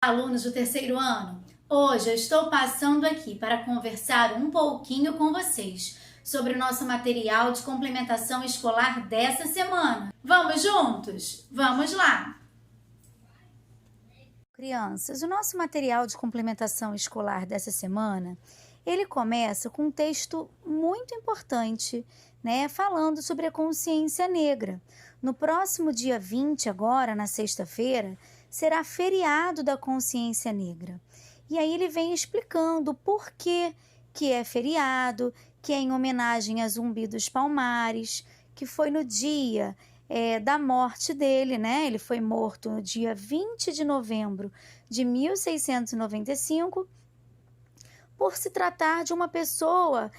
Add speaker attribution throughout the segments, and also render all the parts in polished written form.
Speaker 1: Alunos do terceiro ano, hoje eu estou passando aqui para conversar um pouquinho com vocês sobre o nosso material de complementação escolar dessa semana. Vamos juntos? Vamos lá! Crianças, o nosso material de complementação escolar dessa semana, ele começa com um texto muito importante, falando sobre a consciência negra. No próximo dia 20, agora, na sexta-feira, será feriado da consciência negra. E aí ele vem explicando por que é feriado, que é em homenagem a Zumbi dos Palmares, que foi no dia da morte dele, Ele foi morto no dia 20 de novembro de 1695, por se tratar de uma pessoa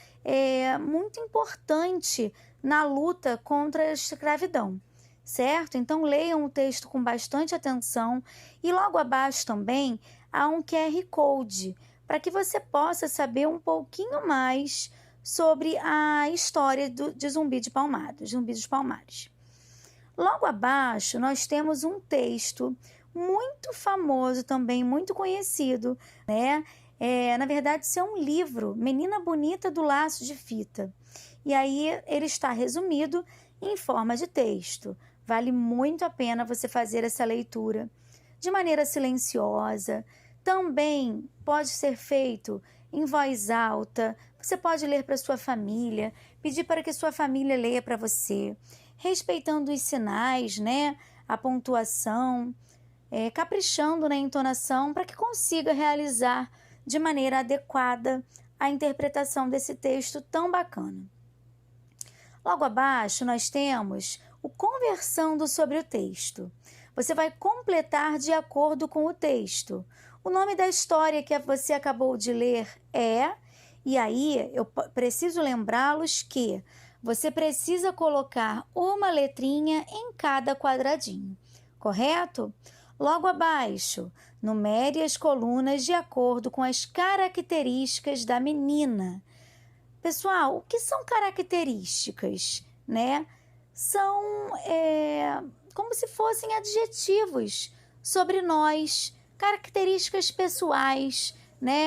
Speaker 1: muito importante na luta contra a escravidão, certo? Então, leiam o texto com bastante atenção e logo abaixo também há um QR Code para que você possa saber um pouquinho mais sobre a história de Zumbi dos Palmares. Logo abaixo, nós temos um texto muito famoso também, muito conhecido, na verdade, isso é um livro, Menina Bonita do Laço de Fita. E aí ele está resumido em forma de texto. Vale muito a pena você fazer essa leitura de maneira silenciosa. Também pode ser feito em voz alta. Você pode ler para sua família, pedir para que sua família leia para você, respeitando os sinais, a pontuação, caprichando na entonação para que consiga realizar de maneira adequada a interpretação desse texto tão bacana. Logo abaixo nós temos o conversando sobre o texto. Você vai completar de acordo com o texto. O nome da história que você acabou de ler e aí eu preciso lembrá-los que você precisa colocar uma letrinha em cada quadradinho, correto? Logo abaixo, numere as colunas de acordo com as características da menina. Pessoal, o que são características, São como se fossem adjetivos sobre nós, características pessoais,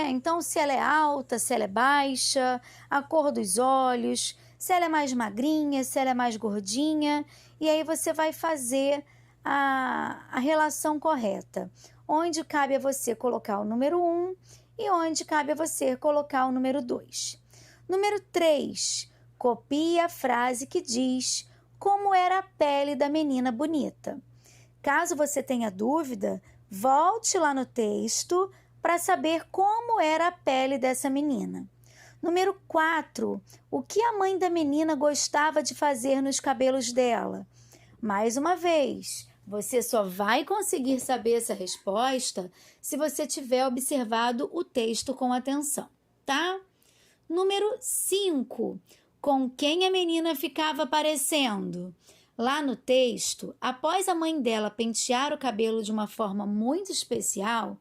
Speaker 1: Então, se ela é alta, se ela é baixa, a cor dos olhos, se ela é mais magrinha, se ela é mais gordinha, e aí você vai fazer a relação correta, onde cabe a você colocar o número 1 e onde cabe a você colocar o número 2. Número 3, copie a frase que diz como era a pele da menina bonita. Caso você tenha dúvida, volte lá no texto para saber como era a pele dessa menina. Número 4, o que a mãe da menina gostava de fazer nos cabelos dela? Mais uma vez, você só vai conseguir saber essa resposta se você tiver observado o texto com atenção, tá? Número 5, com quem a menina ficava parecendo? Lá no texto, após a mãe dela pentear o cabelo de uma forma muito especial,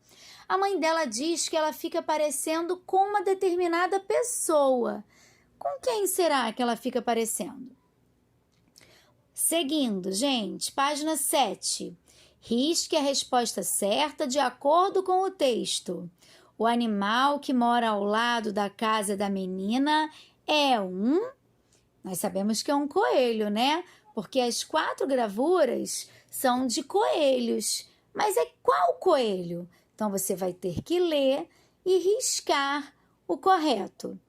Speaker 1: a mãe dela diz que ela fica parecendo com uma determinada pessoa. Com quem será que ela fica parecendo? Seguindo, gente, página 7. Risque a resposta certa de acordo com o texto. O animal que mora ao lado da casa da menina é um... Nós sabemos que é um coelho, Porque as 4 gravuras são de coelhos. Mas é qual coelho? Então, você vai ter que ler e riscar o correto.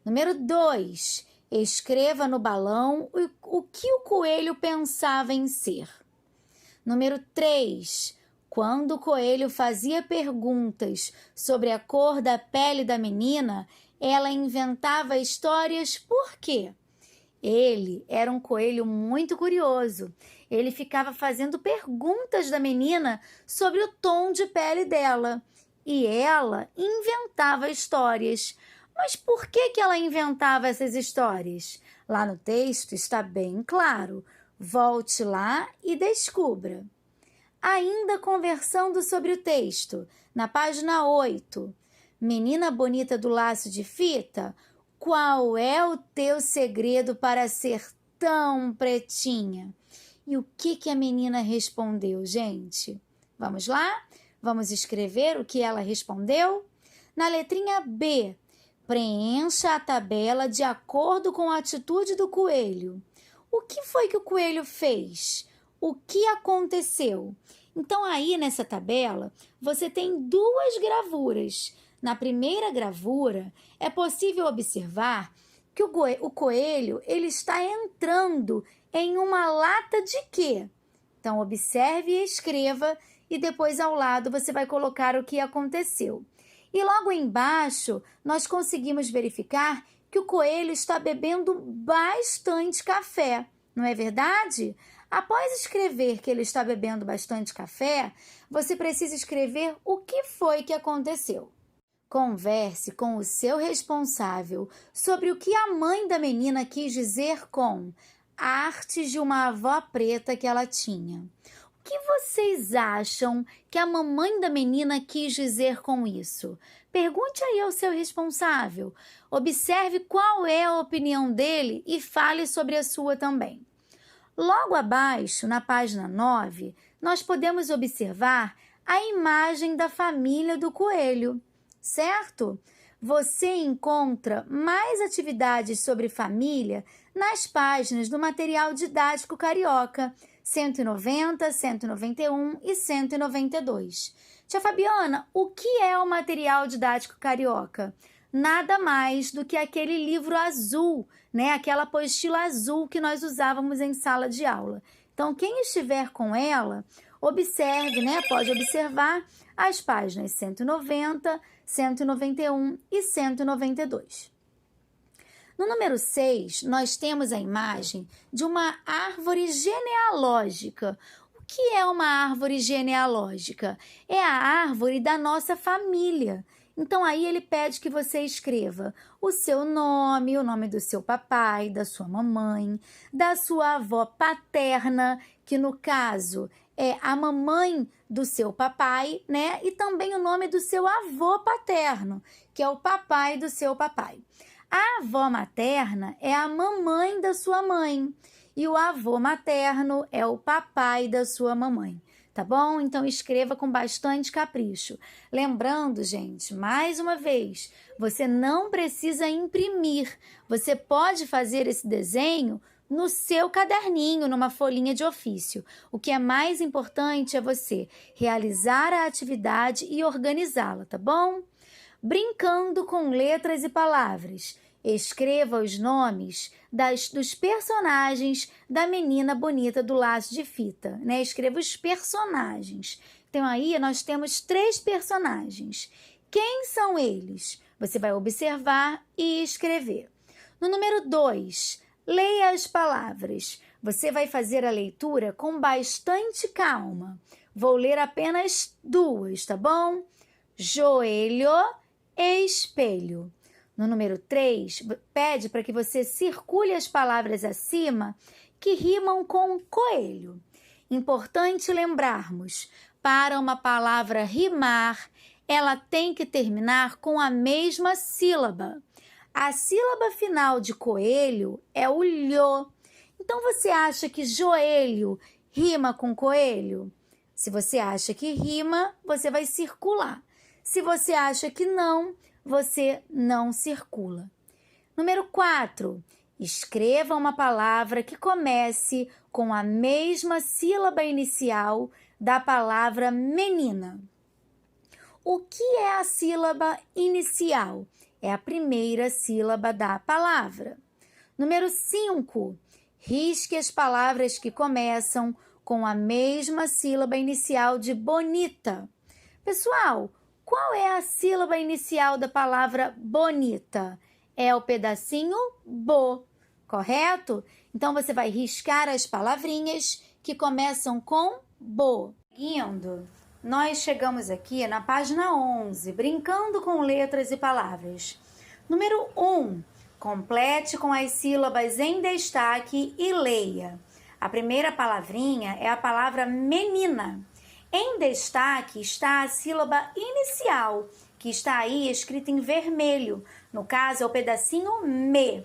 Speaker 1: Número 2. Escreva no balão o que o coelho pensava em ser. Número 3. Quando o coelho fazia perguntas sobre a cor da pele da menina, ela inventava histórias por quê? Ele era um coelho muito curioso. Ele ficava fazendo perguntas da menina sobre o tom de pele dela. E ela inventava histórias. Mas por que ela inventava essas histórias? Lá no texto está bem claro. Volte lá e descubra. Ainda conversando sobre o texto, na página 8. Menina bonita do laço de fita, qual é o teu segredo para ser tão pretinha? E o que a menina respondeu, gente? Vamos lá? Vamos escrever o que ela respondeu? Na letrinha B, preencha a tabela de acordo com a atitude do coelho. O que foi que o coelho fez? O que aconteceu? Então, aí nessa tabela, você tem duas gravuras. Na primeira gravura, é possível observar que o coelho ele está entrando em uma lata de quê? Então, observe e escreva, e depois ao lado você vai colocar o que aconteceu. E logo embaixo, nós conseguimos verificar que o coelho está bebendo bastante café, não é verdade? Após escrever que ele está bebendo bastante café, você precisa escrever o que foi que aconteceu. Converse com o seu responsável sobre o que a mãe da menina quis dizer com artes de uma avó preta que ela tinha. O que vocês acham que a mamãe da menina quis dizer com isso? Pergunte aí ao seu responsável. Observe qual é a opinião dele e fale sobre a sua também. Logo abaixo, na página 9, nós podemos observar a imagem da família do coelho, certo? Você encontra mais atividades sobre família nas páginas do material didático carioca, 190, 191 e 192. Tia Fabiana, o que é o material didático carioca? Nada mais do que aquele livro azul, né? Aquela apostila azul que nós usávamos em sala de aula. Então, quem estiver com ela, observe, né? Pode observar as páginas 190, 191 e 192. No número 6, nós temos a imagem de uma árvore genealógica. O que é uma árvore genealógica? É a árvore da nossa família. Então, aí ele pede que você escreva o seu nome, o nome do seu papai, da sua mamãe, da sua avó paterna, que no caso é a mamãe do seu papai, né? E também o nome do seu avô paterno, que é o papai do seu papai. A avó materna é a mamãe da sua mãe e o avô materno é o papai da sua mamãe. Tá bom? Então, escreva com bastante capricho. Lembrando, gente, mais uma vez, você não precisa imprimir. Você pode fazer esse desenho no seu caderninho, numa folhinha de ofício. O que é mais importante é você realizar a atividade e organizá-la, tá bom? Brincando com letras e palavras. Escreva os nomes dos personagens da menina bonita do laço de fita, né? Escreva os personagens. Então, aí nós temos 3 personagens. Quem são eles? Você vai observar e escrever. No número 2, leia as palavras. Você vai fazer a leitura com bastante calma. Vou ler apenas 2, tá bom? Joelho e espelho. No número 3, pede para que você circule as palavras acima que rimam com coelho. Importante lembrarmos, para uma palavra rimar, ela tem que terminar com a mesma sílaba. A sílaba final de coelho é o lho. Então, você acha que joelho rima com coelho? Se você acha que rima, você vai circular. Se você acha que não, você não circula. Número 4. Escreva uma palavra que comece com a mesma sílaba inicial da palavra menina. O que é a sílaba inicial? É a primeira sílaba da palavra. Número 5. Risque as palavras que começam com a mesma sílaba inicial de bonita. Pessoal, qual é a sílaba inicial da palavra bonita? É o pedacinho bo, correto? Então, você vai riscar as palavrinhas que começam com bo. Seguindo, nós chegamos aqui na página 11, brincando com letras e palavras. Número 1, complete com as sílabas em destaque e leia. A primeira palavrinha é a palavra menina. Em destaque está a sílaba inicial, que está aí escrita em vermelho. No caso, é o pedacinho me.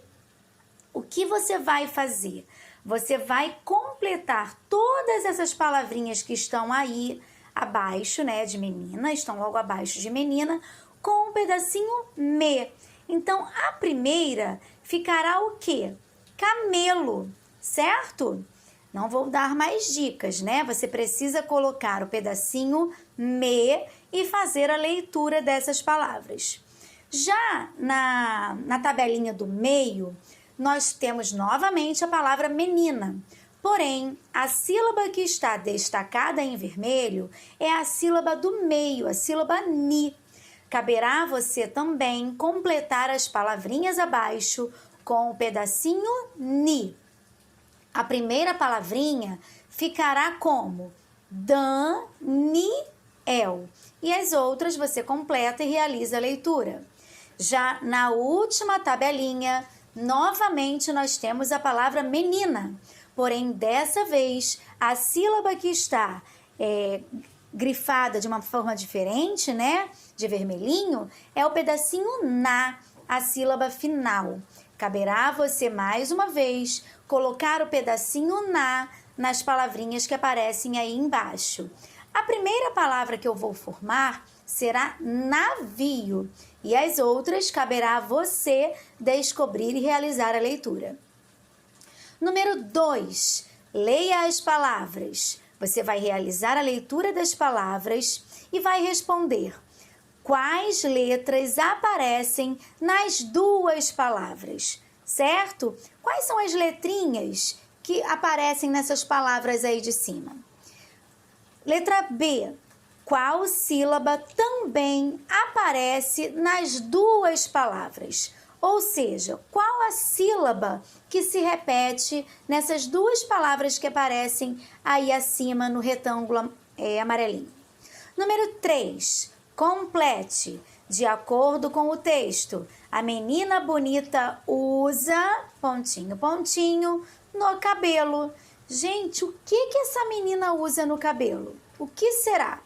Speaker 1: O que você vai fazer? Você vai completar todas essas palavrinhas que estão aí abaixo, né, de menina, estão logo abaixo de menina, com um pedacinho me. Então, a primeira ficará o quê? Camelo, certo? Não vou dar mais dicas, né? Você precisa colocar o pedacinho me e fazer a leitura dessas palavras. Já na tabelinha do meio, nós temos novamente a palavra menina. Porém, a sílaba que está destacada em vermelho é a sílaba do meio, a sílaba ni. Caberá a você também completar as palavrinhas abaixo com o pedacinho ni. A primeira palavrinha ficará como Daniel. E as outras você completa e realiza a leitura. Já na última tabelinha, novamente nós temos a palavra menina. Porém, dessa vez, a sílaba que está grifada de uma forma diferente, né? De vermelhinho, é o pedacinho na, a sílaba final. Caberá a você, mais uma vez, colocar o pedacinho na nas palavrinhas que aparecem aí embaixo. A primeira palavra que eu vou formar será navio e as outras caberá a você descobrir e realizar a leitura. Número 2, leia as palavras. Você vai realizar a leitura das palavras e vai responder quais letras aparecem nas duas palavras, certo? Quais são as letrinhas que aparecem nessas palavras aí de cima? Letra B. Qual sílaba também aparece nas duas palavras? Ou seja, qual a sílaba que se repete nessas duas palavras que aparecem aí acima no retângulo amarelinho? Número 3. Complete, de acordo com o texto. A menina bonita usa, pontinho, pontinho, no cabelo. Gente, o que essa menina usa no cabelo? O que será?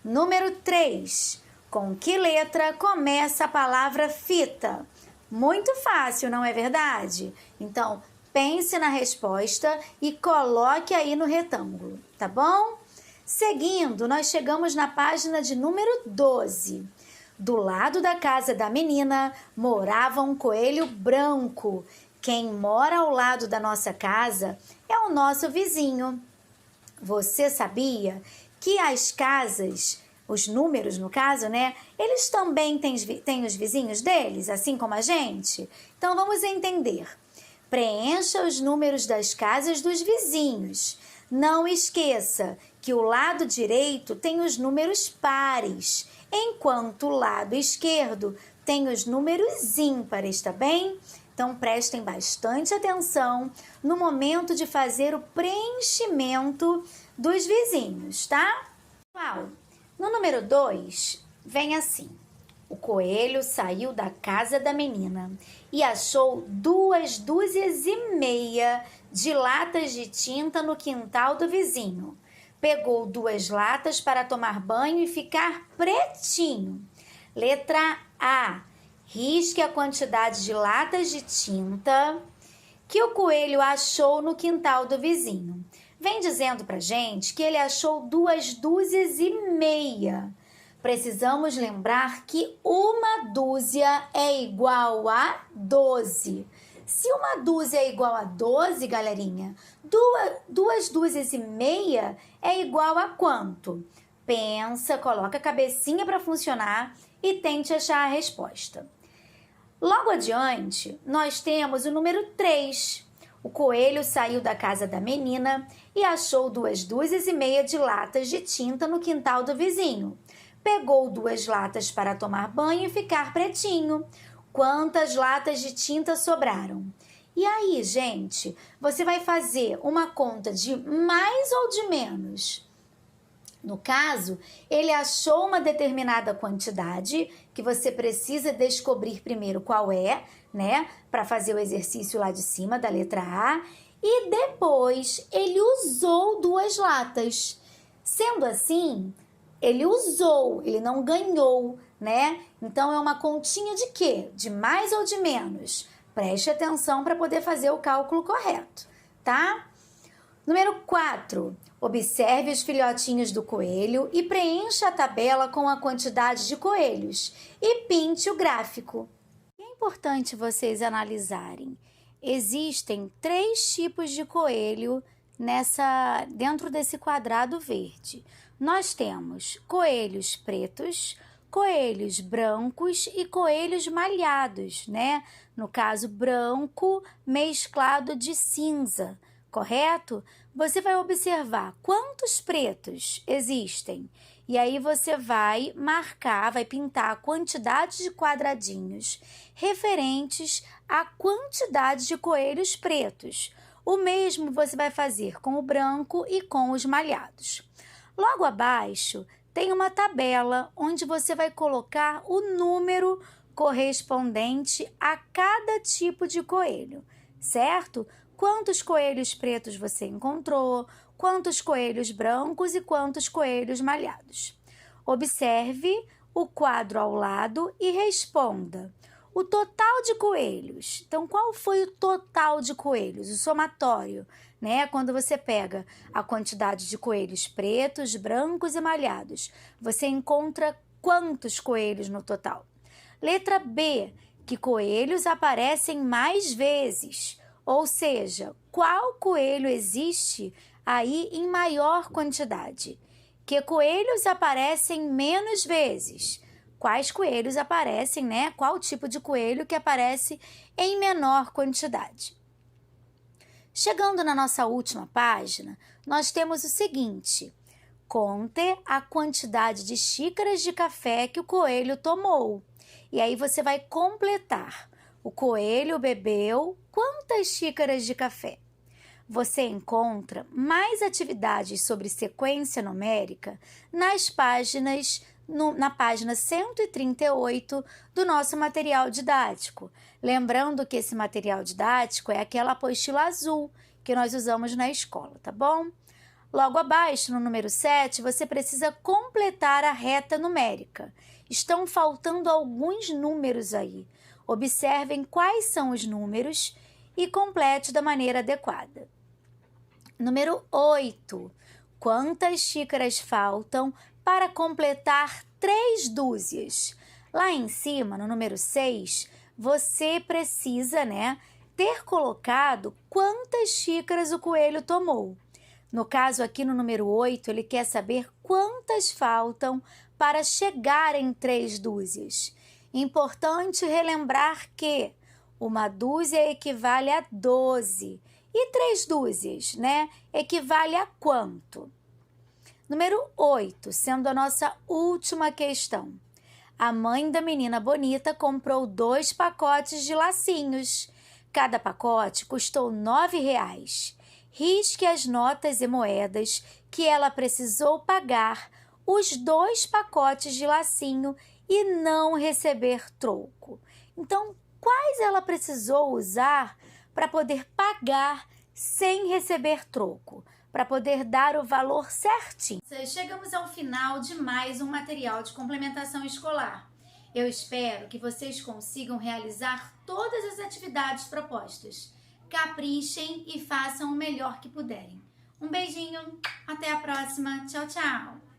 Speaker 1: Número 3. Com que letra começa a palavra fita? Muito fácil, não é verdade? Então, pense na resposta e coloque aí no retângulo, tá bom? Seguindo, nós chegamos na página de número 12. Do lado da casa da menina morava um coelho branco. Quem mora ao lado da nossa casa é o nosso vizinho. Você sabia que as casas, os números no caso, né? Eles também têm os vizinhos deles, assim como a gente? Então vamos entender. Preencha os números das casas dos vizinhos. Não esqueça que o lado direito tem os números pares, enquanto o lado esquerdo tem os números ímpares, tá bem? Então prestem bastante atenção no momento de fazer o preenchimento dos vizinhos, tá? Pessoal, no número 2, vem assim. O coelho saiu da casa da menina e achou 2 dúzias e meia de latas de tinta no quintal do vizinho. Pegou 2 latas para tomar banho e ficar pretinho. Letra A. Risque a quantidade de latas de tinta que o coelho achou no quintal do vizinho. Vem dizendo pra gente que ele achou 2 dúzias e meia. Precisamos lembrar que uma dúzia é igual a 12. Se uma dúzia é igual a 12, galerinha, 2 dúzias e meia é igual a quanto? Pensa, coloca a cabecinha para funcionar e tente achar a resposta. Logo adiante, nós temos o número 3. O coelho saiu da casa da menina e achou 2 dúzias e meia de latas de tinta no quintal do vizinho. Pegou 2 latas para tomar banho e ficar pretinho. Quantas latas de tinta sobraram? E aí, gente, você vai fazer uma conta de mais ou de menos? No caso, ele achou uma determinada quantidade que você precisa descobrir primeiro qual é, né? Para fazer o exercício lá de cima da letra A. E depois ele usou 2 latas. Sendo assim, ele usou, ele não ganhou, né? Então é uma continha de quê? De mais ou de menos? Preste atenção para poder fazer o cálculo correto, tá? Número 4. Observe os filhotinhos do coelho e preencha a tabela com a quantidade de coelhos e pinte o gráfico. É importante vocês analisarem. Existem 3 tipos de coelho dentro desse quadrado verde. Nós temos coelhos pretos, coelhos brancos e coelhos malhados, né? No caso, branco mesclado de cinza, correto? Você vai observar quantos pretos existem e aí você vai marcar, vai pintar a quantidade de quadradinhos referentes à quantidade de coelhos pretos. O mesmo você vai fazer com o branco e com os malhados. Logo abaixo tem uma tabela onde você vai colocar o número correspondente a cada tipo de coelho, certo? Quantos coelhos pretos você encontrou, quantos coelhos brancos e quantos coelhos malhados. Observe o quadro ao lado e responda. O total de coelhos. Então, qual foi o total de coelhos? O somatório, né? Quando você pega a quantidade de coelhos pretos, brancos e malhados, você encontra quantos coelhos no total? Letra B, que coelhos aparecem mais vezes? Ou seja, qual coelho existe aí em maior quantidade? Que coelhos aparecem menos vezes? Quais coelhos aparecem, né? Qual tipo de coelho que aparece em menor quantidade? Chegando na nossa última página, nós temos o seguinte: conte a quantidade de xícaras de café que o coelho tomou. E aí você vai completar. O coelho bebeu quantas xícaras de café? Você encontra mais atividades sobre sequência numérica na página 138 do nosso material didático. Lembrando que esse material didático é aquela apostila azul que nós usamos na escola, tá bom? Logo abaixo, no número 7, você precisa completar a reta numérica. Estão faltando alguns números aí. Observem quais são os números e complete da maneira adequada. Número 8. Quantas xícaras faltam para completar 3 dúzias? Lá em cima, no número 6, você precisa, ter colocado quantas xícaras o coelho tomou. No caso aqui no número 8, ele quer saber quantas faltam para chegar em 3 dúzias. Importante relembrar que uma dúzia equivale a 12 e 3 dúzias, equivale a quanto? Número 8, sendo a nossa última questão. A mãe da menina bonita comprou 2 pacotes de lacinhos. Cada pacote custou R$ 9,00. Risque as notas e moedas que ela precisou pagar os 2 pacotes de lacinho e não receber troco. Então, quais ela precisou usar para poder pagar sem receber troco? Para poder dar o valor certinho. Chegamos ao final de mais um material de complementação escolar. Eu espero que vocês consigam realizar todas as atividades propostas. Caprichem e façam o melhor que puderem. Um beijinho, até a próxima. Tchau, tchau!